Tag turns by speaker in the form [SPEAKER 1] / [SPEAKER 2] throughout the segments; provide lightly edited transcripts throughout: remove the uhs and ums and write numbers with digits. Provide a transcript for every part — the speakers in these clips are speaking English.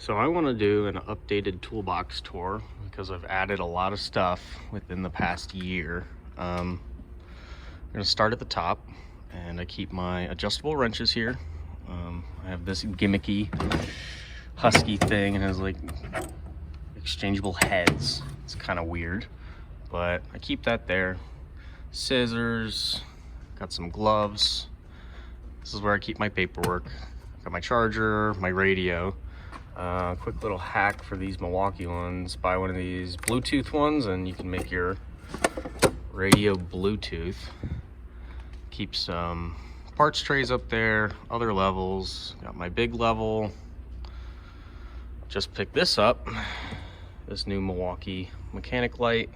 [SPEAKER 1] So I want to do an updated toolbox tour because I've added a lot of stuff within the past year. I'm going to start at the top, and I keep my adjustable wrenches here. I have this gimmicky Husky thing, and it has like exchangeable heads. It's kind of weird, but I keep that there. Scissors, got some gloves. This is where I keep my paperwork. Got my charger, my radio. Quick little hack for these Milwaukee ones: buy one of these Bluetooth ones and you can make your radio Bluetooth. Keep some parts trays up there, other levels. Got my big level. Just picked this up, this new Milwaukee mechanic light.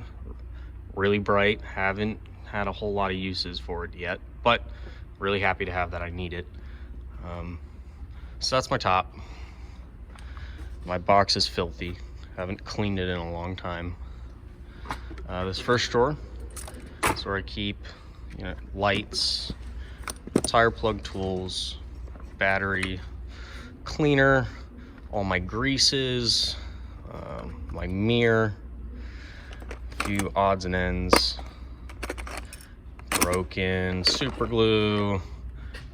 [SPEAKER 1] Really bright. Haven't had a whole lot of uses for it yet, but really happy to have that. I need it. So that's my top. My box is filthy. Haven't cleaned it in a long time. This first drawer is where I keep, lights, tire plug tools, battery cleaner, all my greases, my mirror, a few odds and ends, broken super glue,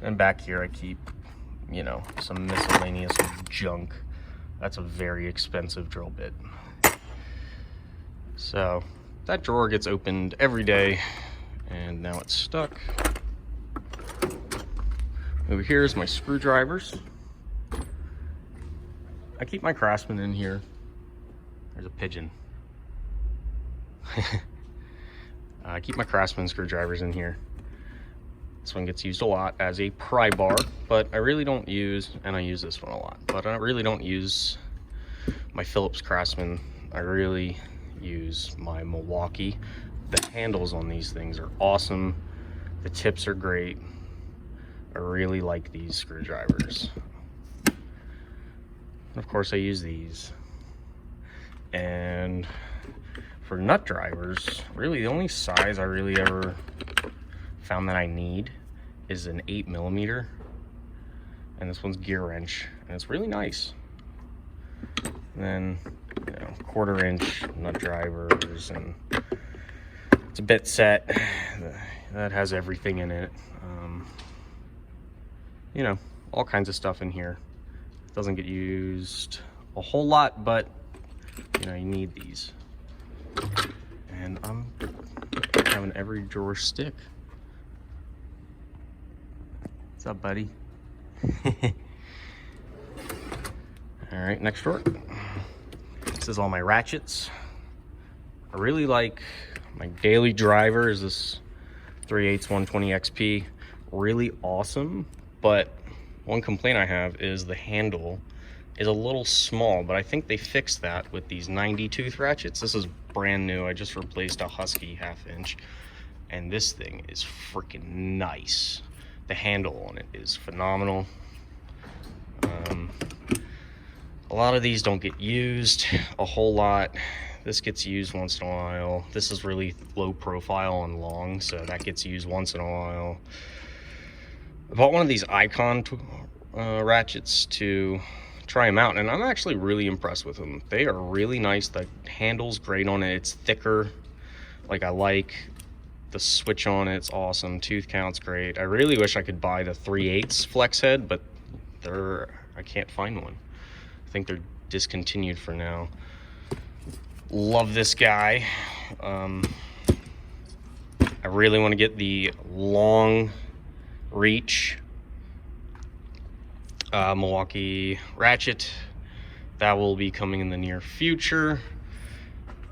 [SPEAKER 1] and back here I keep, some miscellaneous junk. That's a very expensive drill bit. So that drawer gets opened every day, and now it's stuck. Over here is my screwdrivers. I keep my Craftsman in here. There's a pigeon. I keep my Craftsman screwdrivers in here. This one gets used a lot as a pry bar, but I really don't use, and I use this one a lot, but I really don't use my Phillips Craftsman. I really use my Milwaukee. The handles on these things are awesome. The tips are great. I really like these screwdrivers. Of course, I use these. And for nut drivers, really the only size I really ever found that I need is an 8mm, and this one's gear wrench, and it's really nice. And then 1/4 inch nut drivers, and it's a bit set that has everything in it. All kinds of stuff in here. It doesn't get used a whole lot, but you need these. And I'm having every drawer stick. What's up, buddy? All right, next drawer. This is all my ratchets. I really like my daily driver is this 3/8 120 XP. Really awesome, but one complaint I have is the handle is a little small, but I think they fixed that with these 90 tooth ratchets. This is brand new. I just replaced a Husky 1/2 inch, and this thing is freaking nice. The handle on it is phenomenal. A lot of these don't get used a whole lot. This gets used once in a while. This is really low profile and long, so that gets used once in a while. I bought one of these Icon ratchets to try them out, and I'm actually really impressed with them. They are really nice. The handle's great on it. It's thicker. I like the switch on it. It's awesome. Tooth count's great. I really wish I could buy the 3/8 flex head, but I can't find one. I think they're discontinued for now. Love this guy. I really want to get the long reach Milwaukee ratchet. That will be coming in the near future.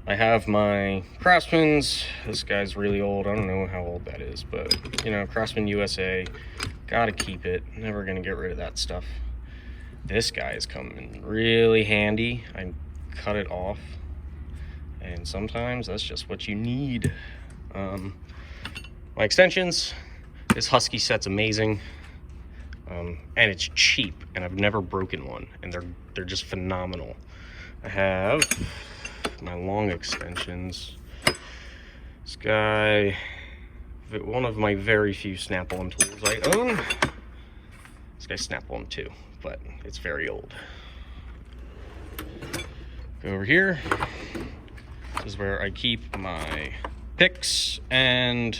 [SPEAKER 1] I have my Craftsman's. This guy's really old. I don't know how old that is, but Craftsman USA. Gotta keep it. Never gonna get rid of that stuff. This guy is coming really handy. I cut it off, and sometimes that's just what you need. My extensions. This Husky set's amazing, and it's cheap, and I've never broken one, and they're just phenomenal. I have my long extensions. This guy, one of my very few snap-on tools I own. This guy's snap-on too, but it's very old. Go over here. This is where I keep my picks and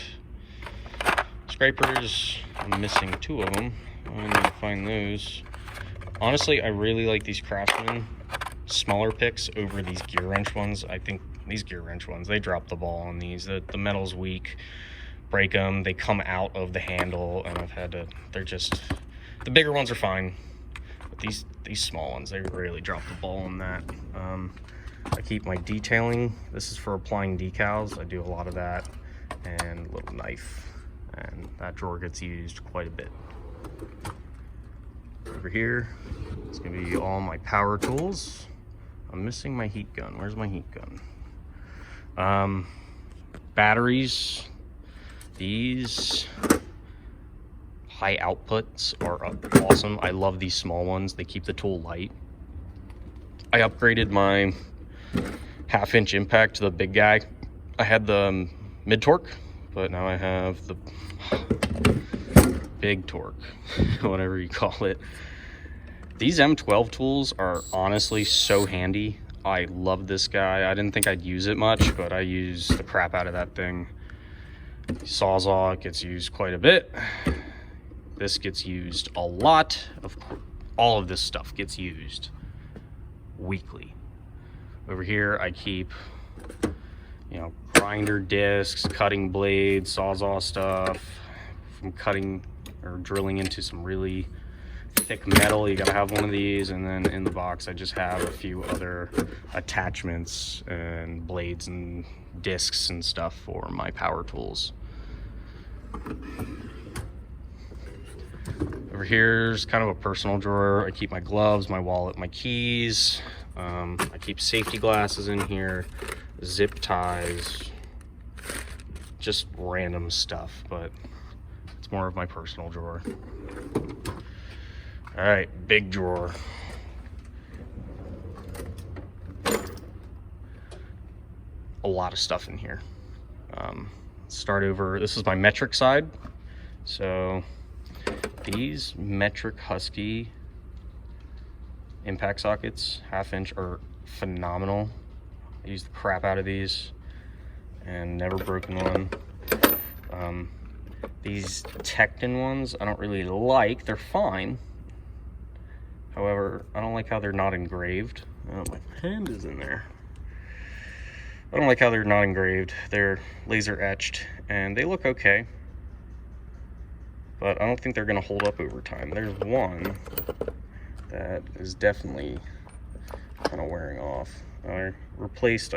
[SPEAKER 1] scrapers. I'm missing 2 of them. I need to find those. Honestly, I really like these Craftsman smaller picks over these gear wrench ones. I think these gear wrench ones, they drop the ball on these. The metal's weak, break them, they come out of the handle, and I've had to, they're just, the bigger ones are fine, but these small ones, they really drop the ball on that. I keep my detailing. This is for applying decals. I do a lot of that, and a little knife, and that drawer gets used quite a bit. Over here, it's gonna be all my power tools. I'm missing my heat gun. Where's my heat gun? Batteries. These high outputs are awesome. I love these small ones. They keep the tool light. I upgraded my 1/2-inch impact to the big guy. I had the mid torque, but now I have the big torque, whatever you call it. These M12 tools are honestly so handy. I love this guy. I didn't think I'd use it much, but I use the crap out of that thing. Sawzall gets used quite a bit. This gets used a lot. Of course, all of this stuff gets used weekly. Over here, I keep, you know, grinder discs, cutting blades, Sawzall stuff. From cutting or drilling into some really thick metal, you gotta have one of these. And then in the box, I just have a few other attachments and blades and discs and stuff for my power tools. Over here's kind of a personal drawer. I keep my gloves, my wallet, my keys. I keep safety glasses in here, zip ties, just random stuff, but it's more of my personal drawer. All right, big drawer. A lot of stuff in here. Start over, this is my metric side. So these metric Husky impact sockets, 1/2-inch, are phenomenal. I use the crap out of these and never broken one. These Tecton ones, I don't really like. They're fine. However, I don't like how they're not engraved. Oh, my hand is in there. I don't like how they're not engraved. They're laser etched and they look okay, but I don't think they're gonna hold up over time. There's one that is definitely kind of wearing off. I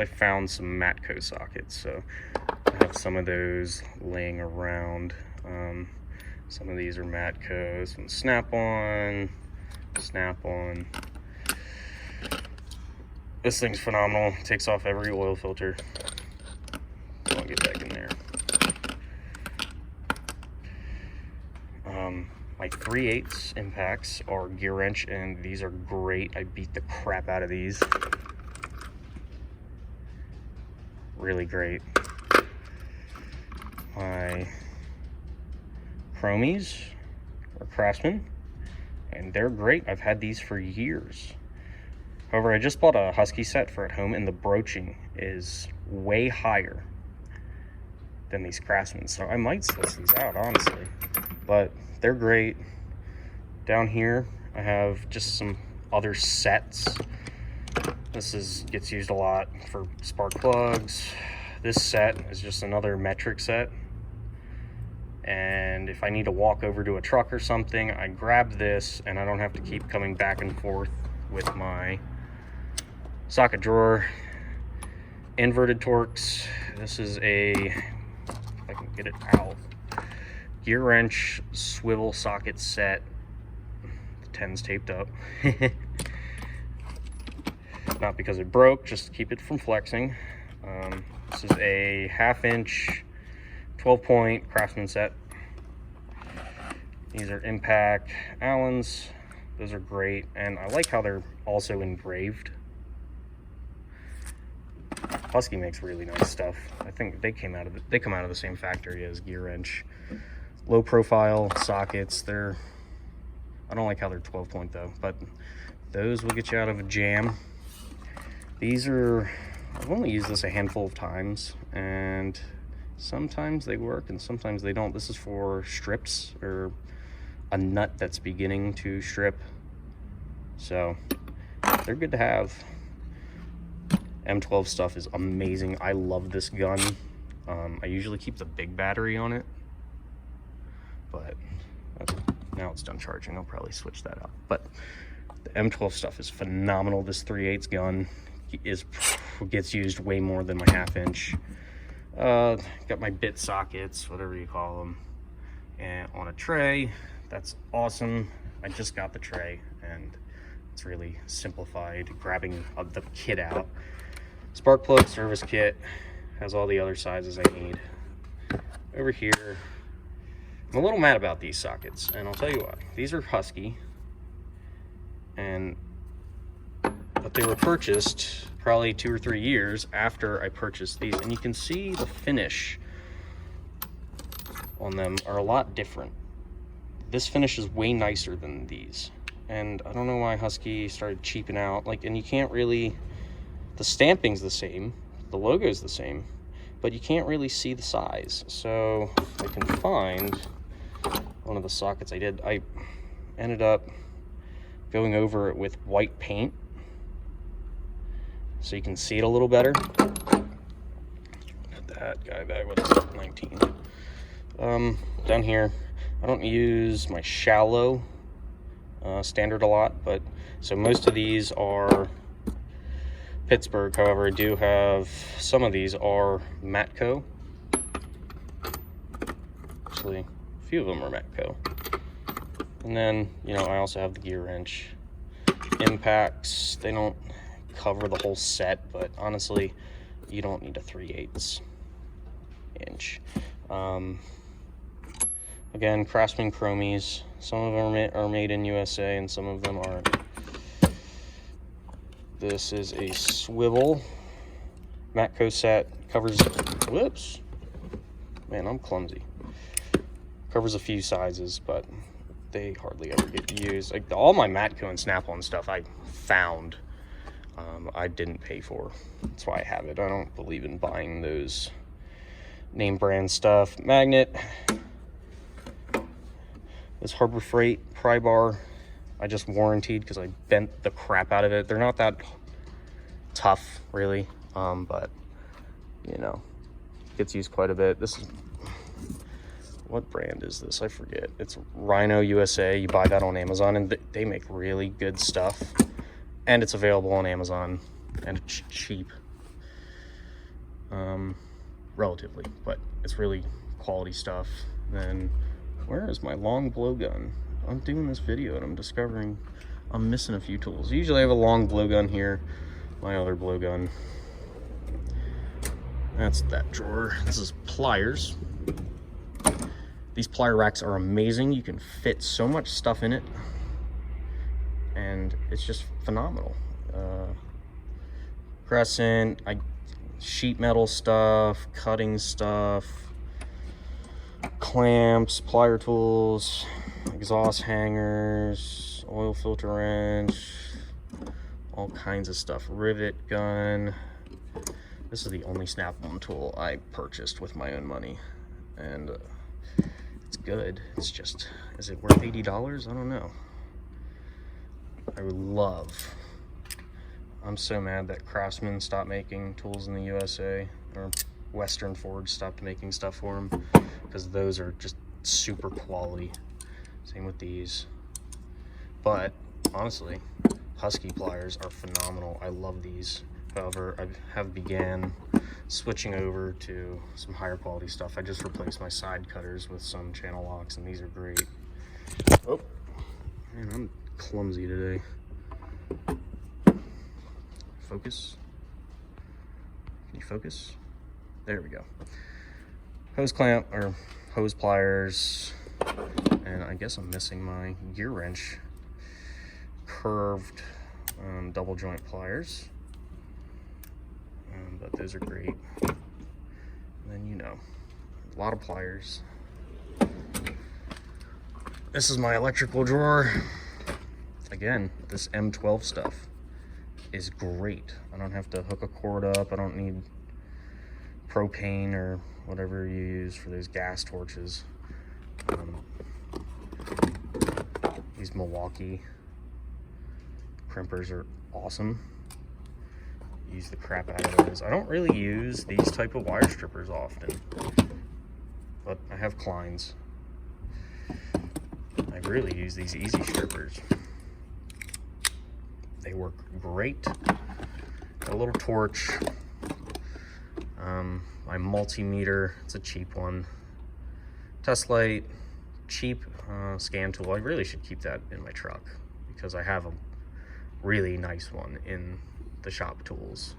[SPEAKER 1] found some Matco sockets, so I have some of those laying around. Some of these are Matco, some snap-on. This thing's phenomenal. It takes off every oil filter. I'll get back in there. My 3/8 impacts are gear wrench, and these are great. I beat the crap out of these. Really great. My chromies are Craftsman, and they're great. I've had these for years. However, I just bought a Husky set for at home, and the broaching is way higher than these Craftsman, so I might switch these out, honestly. But they're great. Down here, I have just some other sets. This gets used a lot for spark plugs. This set is just another metric set. And if I need to walk over to a truck or something, I grab this and I don't have to keep coming back and forth with my socket drawer. Inverted Torx. This is if I can get it out, gear wrench swivel socket set. The 10's taped up. Not because it broke, just to keep it from flexing. This is a 1/2-inch 12-point Craftsman set. These are impact Allens. Those are great, and I like how they're also engraved. Husky makes really nice stuff. I think they come out of the same factory as gear wrench. Low profile sockets. I don't like how they're 12-point though, but those will get you out of a jam. These are, I've only used this a handful of times, and sometimes they work and sometimes they don't. This is for strips or a nut that's beginning to strip, so they're good to have. M12 stuff is amazing. I love this gun. I usually keep the big battery on it, but now it's done charging. I'll probably switch that up. But the M12 stuff is phenomenal. This 3/8 gun gets used way more than my 1/2 inch. Got my bit sockets, whatever you call them, and on a tray. That's awesome. I just got the tray and it's really simplified grabbing the kit out. Spark plug service kit has all the other sizes I need. Over here, I'm a little mad about these sockets, and I'll tell you why. These are Husky, but they were purchased probably 2 or 3 years after I purchased these, and you can see the finish on them are a lot different. This finish is way nicer than these, and I don't know why Husky started cheaping out. Like, and you can't really, the stamping's the same, the logo's the same, but you can't really see the size. So I can find one of the sockets I did. I ended up going over it with white paint so you can see it a little better. That guy back, what is it, 19. Down here, I don't use my shallow standard a lot, but so most of these are Pittsburgh. However, I do have some of these are Matco. Actually, a few of them are Matco. And then, you know, I also have the gear wrench. Impacts, they don't cover the whole set, but honestly, you don't need a 3/8 inch. Again, Craftsman Chromies. Some of them are made in USA and some of them aren't. This is a swivel Matco set. Covers, whoops, man, I'm clumsy. Covers a few sizes, but they hardly ever get used. Like all my Matco and Snap-on stuff I found, I didn't pay for. That's why I have it. I don't believe in buying those name brand stuff. Magnet. This Harbor Freight pry bar, I just warranted because I bent the crap out of it. They're not that tough, really, but you know, gets used quite a bit. This is, what brand is this? I forget. It's Rhino USA. You buy that on Amazon, and they make really good stuff, and it's available on Amazon, and it's cheap, relatively, but it's really quality stuff. Then where is my long blowgun? I'm doing this video and I'm discovering I'm missing a few tools. Usually I have a long blowgun here, my other blowgun. That's that drawer. This is pliers. These plier racks are amazing. You can fit so much stuff in it, and it's just phenomenal. Crescent, sheet metal stuff, cutting stuff, clamps, plier tools, exhaust hangers, oil filter wrench, all kinds of stuff. Rivet gun. This is the only Snap-on tool I purchased with my own money, and it's good. It's just, is it worth $80? I don't know. I would love, I'm so mad that Craftsman stopped making tools in the USA, or Western Forge stopped making stuff for them, because those are just super quality. Same with these. But honestly, Husky pliers are phenomenal. I love these. However, I have began switching over to some higher quality stuff. I just replaced my side cutters with some channel locks, and these are great. Oh, man, I'm clumsy today. Focus. Can you focus? There we go. Hose clamp, or hose pliers, and I guess I'm missing my gear wrench. Curved double joint pliers, but those are great. And then, you know, a lot of pliers. This is my electrical drawer. Again, this M12 stuff is great. I don't have to hook a cord up. I don't need propane or whatever you use for those gas torches. These Milwaukee crimpers are awesome. Use the crap out of those. I don't really use these type of wire strippers often, but I have Kleins. I really use these easy strippers. They work great. Got a little torch. My multimeter, it's a cheap one. Test light, cheap scan tool. I really should keep that in my truck because I have a really nice one in the shop tools.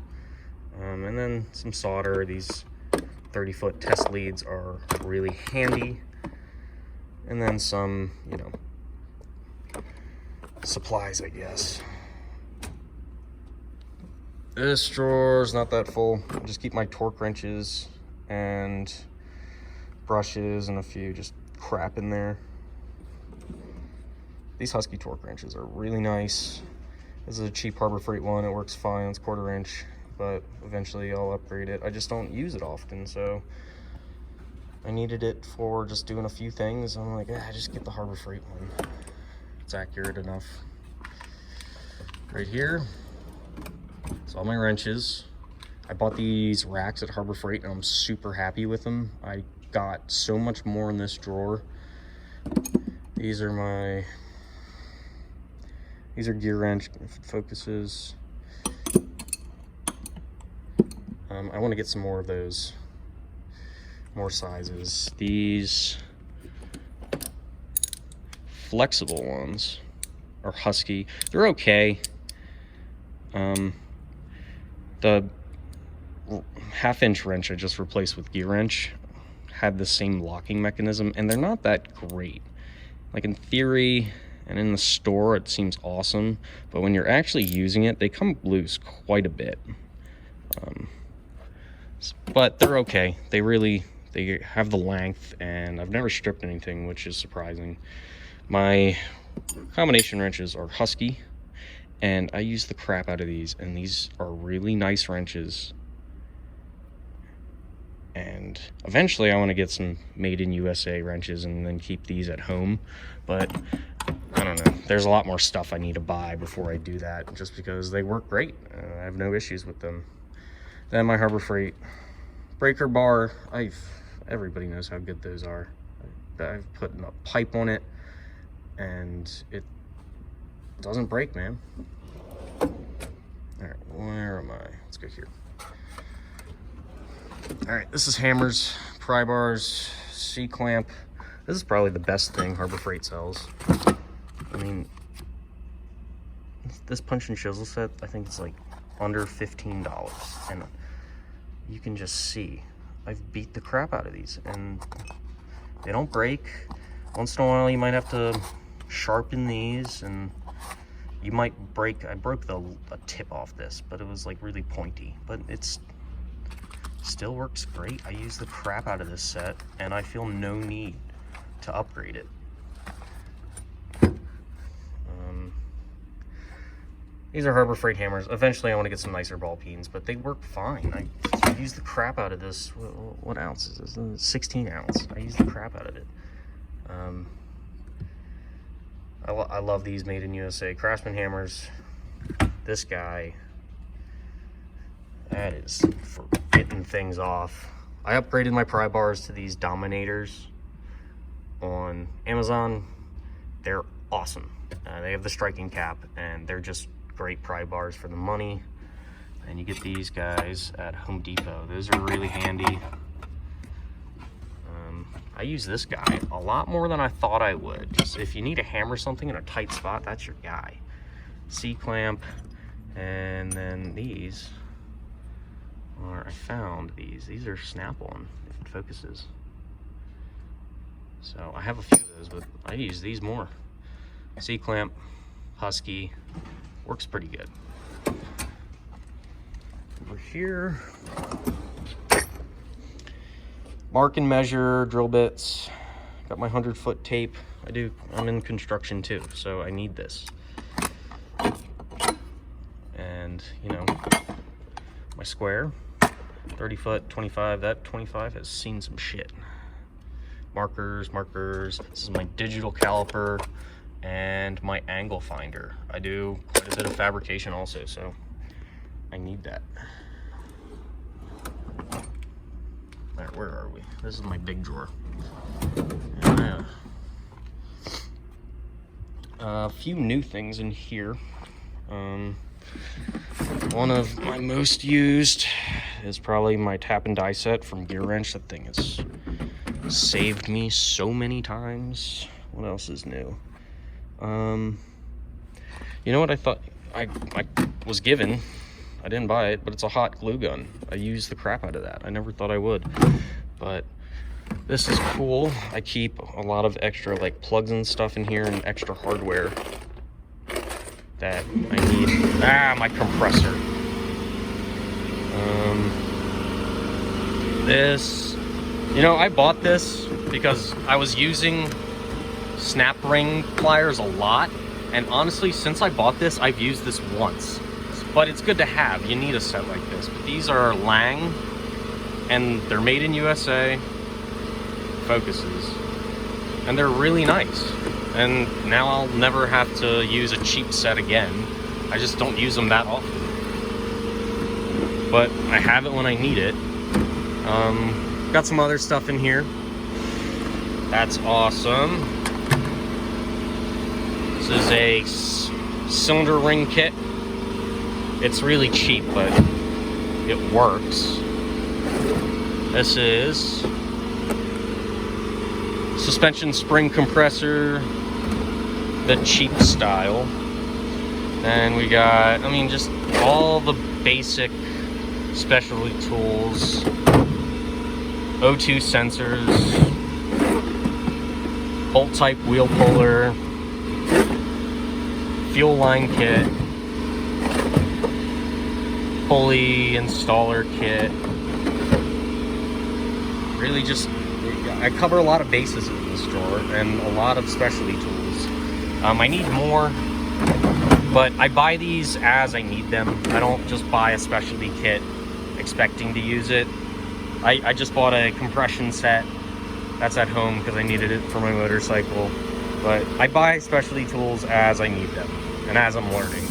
[SPEAKER 1] And then some solder. These 30-foot test leads are really handy. And then some, you know, supplies, I guess. This drawer's not that full. I just keep my torque wrenches and brushes and a few just crap in there. These Husky torque wrenches are really nice. This is a cheap Harbor Freight one. It works fine. It's 1/4 inch, but eventually I'll upgrade it. I just don't use it often, so I needed it for just doing a few things. I'm like, just get the Harbor Freight one. It's accurate enough. Right here, it's all my wrenches. I bought these racks at Harbor Freight and I'm super happy with them. I got so much more in this drawer. These are gear wrench, if it focuses. I want to get some more of those, more sizes. These flexible ones are Husky. They're okay. The 1/2 inch wrench I just replaced with gear wrench had the same locking mechanism, and they're not that great. Like in theory and in the store it seems awesome, but when you're actually using it they come loose quite a bit. But they're okay. They have the length, and I've never stripped anything, which is surprising. My combination wrenches are Husky, and I use the crap out of these, and these are really nice wrenches. And eventually I want to get some made in USA wrenches and then keep these at home, but I don't know, there's a lot more stuff I need to buy before I do that, just because they work great. I have no issues with them. Then my Harbor Freight breaker bar, everybody knows how good those are. I've put a pipe on it and it doesn't break, man. All right, where am I? Let's go here. All right, this is hammers, pry bars, C-clamp. This is probably the best thing Harbor Freight sells. I mean, this punch and chisel set, I think it's like under $15, and you can just see I've beat the crap out of these, and they don't break. Once in a while you might have to sharpen these, and you might break. I broke a tip off this, but it was like really pointy, but it's still works great. I use the crap out of this set, and I feel no need to upgrade it. These are Harbor Freight hammers. Eventually I want to get some nicer ball peens, but they work fine. I use the crap out of this. What ounce is this? 16 ounce. I use the crap out of it. I love these made in USA. Craftsman hammers. This guy, that is for getting things off. I upgraded my pry bars to these Dominators on Amazon. They're awesome. They have the striking cap, and they're just great pry bars for the money. And you get these guys at Home Depot. Those are really handy. I use this guy a lot more than I thought I would. Just if you need to hammer something in a tight spot, that's your guy. C-clamp. And then these are, I found these are snap-on, if it focuses. So I have a few of those, but I use these more. C-clamp, Husky, works pretty good. Over here, mark and measure drill bits. Got my 100-foot tape. I'm in construction too, so I need this. And And, you know, my square, 30 foot, 25, that 25 has seen some shit. Markers. This is my digital caliper and my angle finder. I do quite a bit of fabrication also, so I need that. All right, where are we? This is my big drawer. Yeah. A few new things in here. One of my most used is probably my tap and die set from Gear Wrench. That thing has saved me so many times. What else is new? You know what I thought I was given? I didn't buy it, but it's a hot glue gun. I use the crap out of that. I never thought I would, but this is cool. I keep a lot of extra like plugs and stuff in here and extra hardware that I need. My compressor. This, you know, I bought this because I was using snap ring pliers a lot, and honestly, since I bought this, I've used this once. But it's good to have. You need a set like this. But these are Lang, and they're made in USA. Focuses, and they're really nice. And now I'll never have to use a cheap set again. I just don't use them that often. But I have it when I need it. Got some other stuff in here. That's awesome. This is a cylinder ring kit. It's really cheap, but it works. This is suspension spring compressor, the cheap style. And we got, I mean, just all the basic specialty tools, O2 sensors, bolt type wheel puller, fuel line kit, pulley installer kit. Really just, I cover a lot of bases in this drawer and a lot of specialty tools. I need more, but I buy these as I need them. I don't just buy a specialty kit expecting to use it. I just bought a compression set that's at home because I needed it for my motorcycle. But I buy specialty tools as I need them and as I'm learning.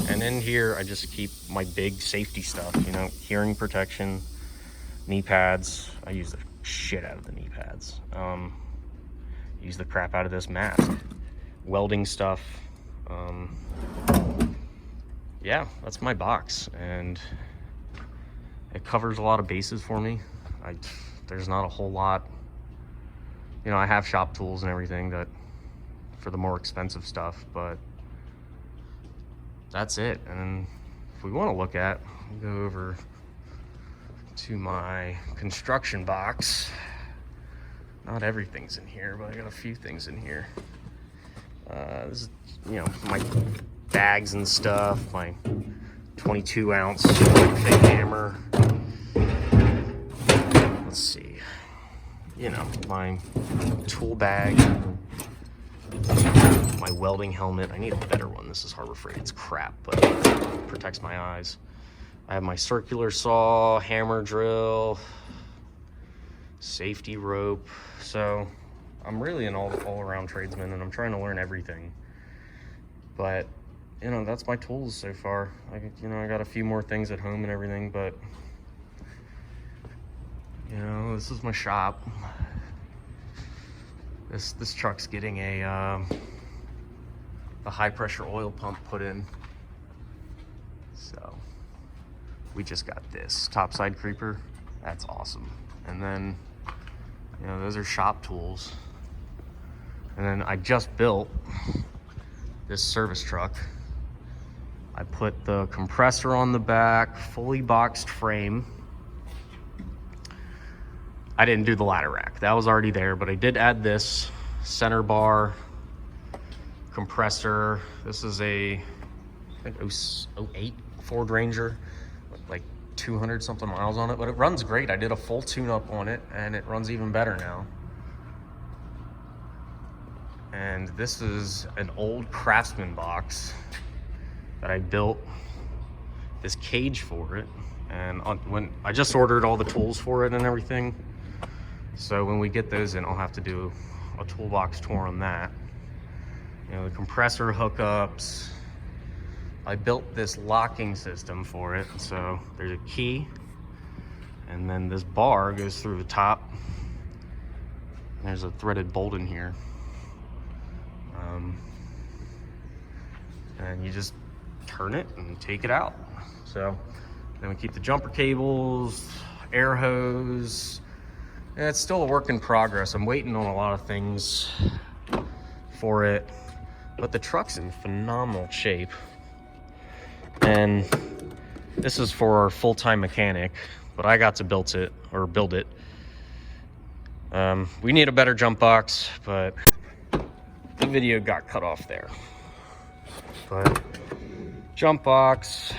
[SPEAKER 1] And in here, I just keep my big safety stuff, you know, hearing protection, knee pads. I use the shit out of the knee pads. Use the crap out of this mask. Welding stuff. Yeah, that's my box, and it covers a lot of bases for me. There's not a whole lot. You know, I have shop tools and everything that for the more expensive stuff, but that's it. And if we want to look at, we'll go over to my construction box. Not everything's in here, but I got a few things in here. This is, you know, my bags and stuff, my 22 ounce big hammer. Let's see, you know, my tool bag, my welding helmet. I need a better one. This is Harbor Freight. It's crap, but it protects my eyes. I have my circular saw, hammer drill, safety rope. So I'm really an all-around tradesman, and I'm trying to learn everything. But, you know, that's my tools so far. I got a few more things at home and everything, but, you know, this is my shop. This truck's getting a high pressure oil pump put in. So we just got this topside creeper. That's awesome. And then, you know, those are shop tools. And then I just built this service truck. I put the compressor on the back, fully boxed frame. I didn't do the ladder rack. That was already there, but I did add this center bar, compressor. This is a, I think 08 Ford Ranger, like 200 something miles on it, but it runs great. I did a full tune-up on it, and it runs even better now. And this is an old Craftsman box that I built this cage for it, and when I just ordered all the tools for it and everything, so when we get those in, I'll have to do a toolbox tour on that. You know, the compressor hookups. I built this locking system for it, so there's a key, and then this bar goes through the top. There's a threaded bolt in here, and you just turn it and take it out. So then we keep the jumper cables, air hose. And it's still a work in progress. I'm waiting on a lot of things for it, but the truck's in phenomenal shape. And this is for our full-time mechanic, but I got to build it. We need a better jump box, but the video got cut off there. But jump box,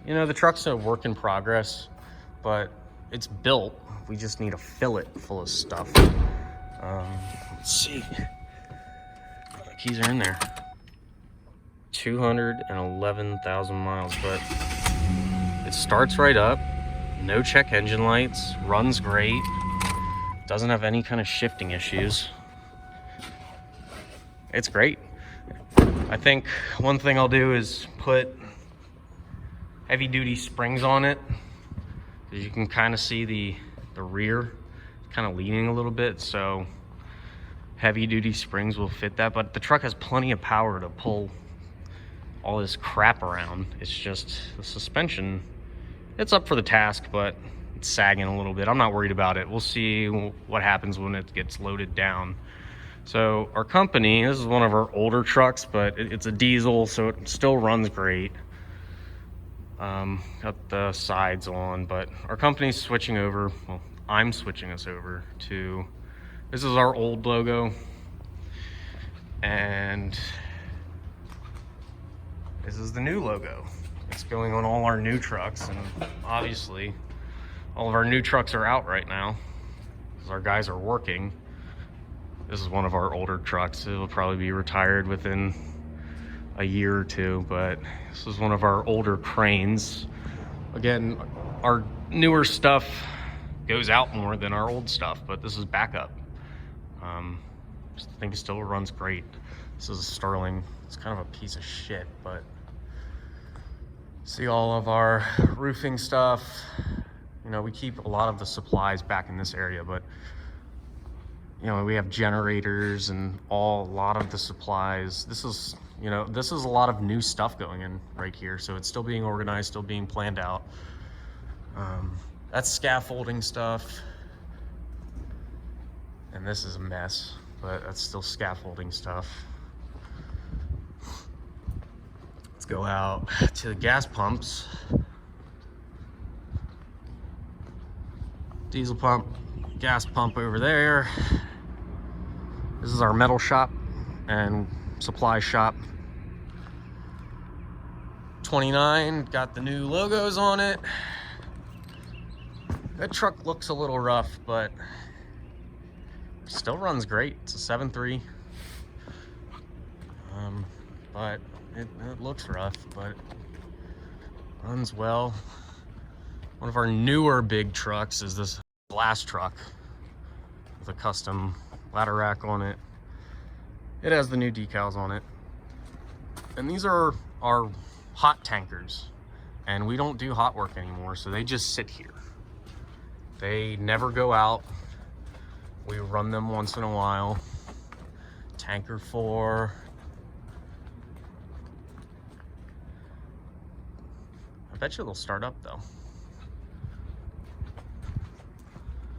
[SPEAKER 1] you know, the truck's a work in progress, but it's built. We just need to fill it full of stuff. Let's see. The keys are in there. 211,000 miles, but it starts right up. No check engine lights. Runs great. Doesn't have any kind of shifting issues. It's great. I think one thing I'll do is put heavy duty springs on it. As you can kind of see the rear kind of leaning a little bit, so heavy duty springs will fit that, but the truck has plenty of power to pull all this crap around. It's just the suspension, it's up for the task, but it's sagging a little bit. I'm not worried about it. We'll see what happens when it gets loaded down. So our company, this is one of our older trucks, but it's a diesel, so it still runs great. Got the sides on, but our company's switching over. Well, I'm switching us over to, this is our old logo, and this is the new logo. It's going on all our new trucks, and obviously all of our new trucks are out right now because our guys are working. This is one of our older trucks. It'll probably be retired within a year or two, but this is one of our older cranes. Again, our newer stuff goes out more than our old stuff, but this is backup. I think it still runs great. This is a Sterling. It's kind of a piece of shit, but see all of our roofing stuff. You know, we keep a lot of the supplies back in this area, but you know, we have generators and a lot of the supplies. This is, you know, this is a lot of new stuff going in right here, so it's still being organized, still being planned out. That's scaffolding stuff, and this is a mess, but that's still scaffolding stuff. Let's go out to the gas pumps. Diesel pump, gas pump over there. This is our metal shop and supply shop. 29, got the new logos on it. That truck looks a little rough, but still runs great. It's a 7.3. But it looks rough, but runs well. One of our newer big trucks is this blast truck with a custom ladder rack on it. It has the new decals on it. And these are our hot tankers. And we don't do hot work anymore, so they just sit here. They never go out. We run them once in a while. Tanker 4. I bet you they'll start up though.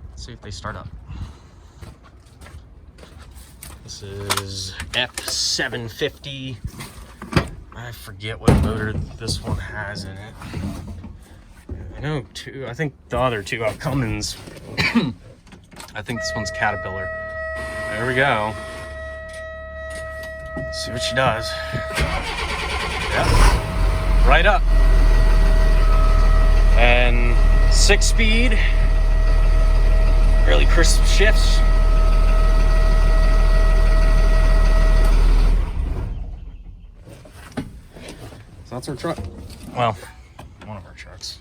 [SPEAKER 1] Let's see if they start up. This is F750. I forget what motor this one has in it. I know I think the other two have Cummins. I think this one's Caterpillar. There we go. Let's see what she does. Yep. Right up. And 6-speed. Really crisp shifts. So that's our truck. Well, one of our trucks.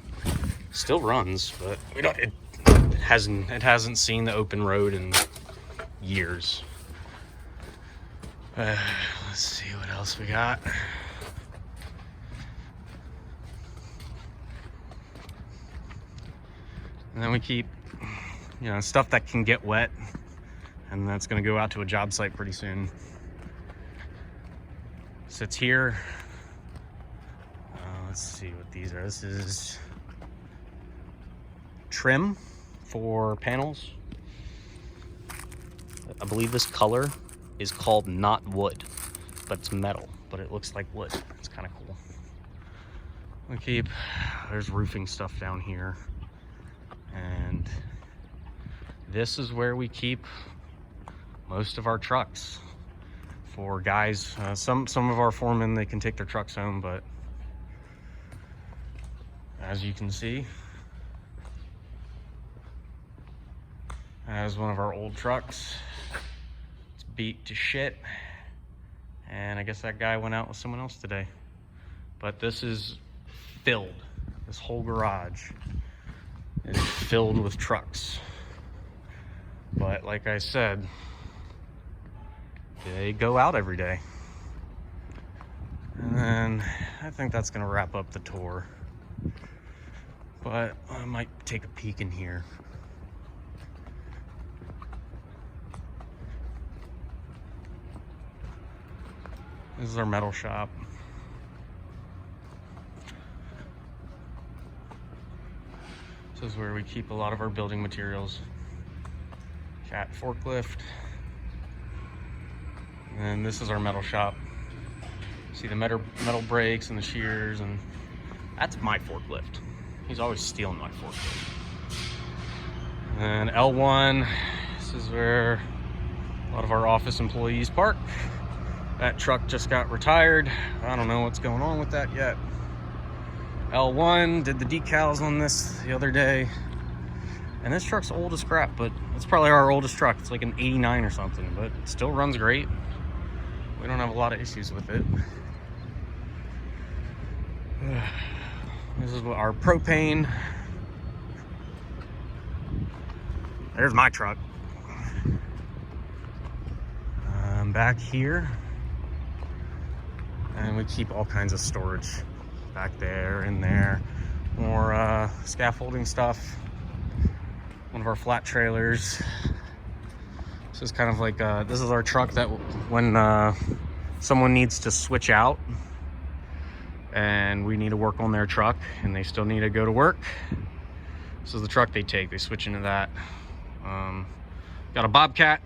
[SPEAKER 1] Still runs, but we don't. It hasn't seen the open road in years. Let's see what else we got. And then we keep, you know, stuff that can get wet, and that's going to go out to a job site pretty soon. Sits here. Let's see what these are. This is trim for panels. I believe this color is called not wood, but it's metal, but it looks like wood. It's kind of cool. We keep, there's roofing stuff down here. And this is where we keep most of our trucks for guys. Some of our foremen, they can take their trucks home, but as you can see, as one of our old trucks, it's beat to shit, and I guess that guy went out with someone else today. But this is filled. This whole garage is filled with trucks. But like I said, they go out every day. And then I think that's gonna wrap up the tour. But I might take a peek in here. This is our metal shop. This is where we keep a lot of our building materials. Cat forklift. And this is our metal shop. See the metal brakes and the shears, and that's my forklift. He's always stealing my forklift. And L1, this is where a lot of our office employees park. That truck just got retired. I don't know what's going on with that yet. L1 did the decals on this the other day. And this truck's old as crap, but it's probably our oldest truck. It's like an 89 or something, but it still runs great. We don't have a lot of issues with it. This is our propane. There's my truck. Back here. And we keep all kinds of storage back there, in there. More scaffolding stuff. One of our flat trailers. This is kind of like, this is our truck that when someone needs to switch out and we need to work on their truck and they still need to go to work, this is the truck they take. They switch into that. Got a Bobcat,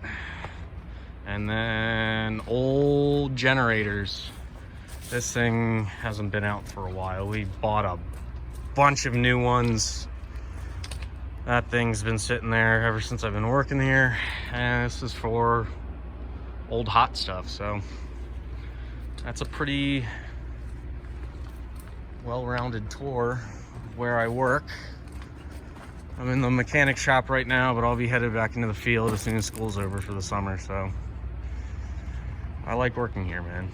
[SPEAKER 1] and then old generators. This thing hasn't been out for a while. We bought a bunch of new ones. That thing's been sitting there ever since I've been working here. And this is for old hot stuff. So that's a pretty well-rounded tour of where I work. I'm in the mechanic shop right now, but I'll be headed back into the field as soon as school's over for the summer. So I like working here, man.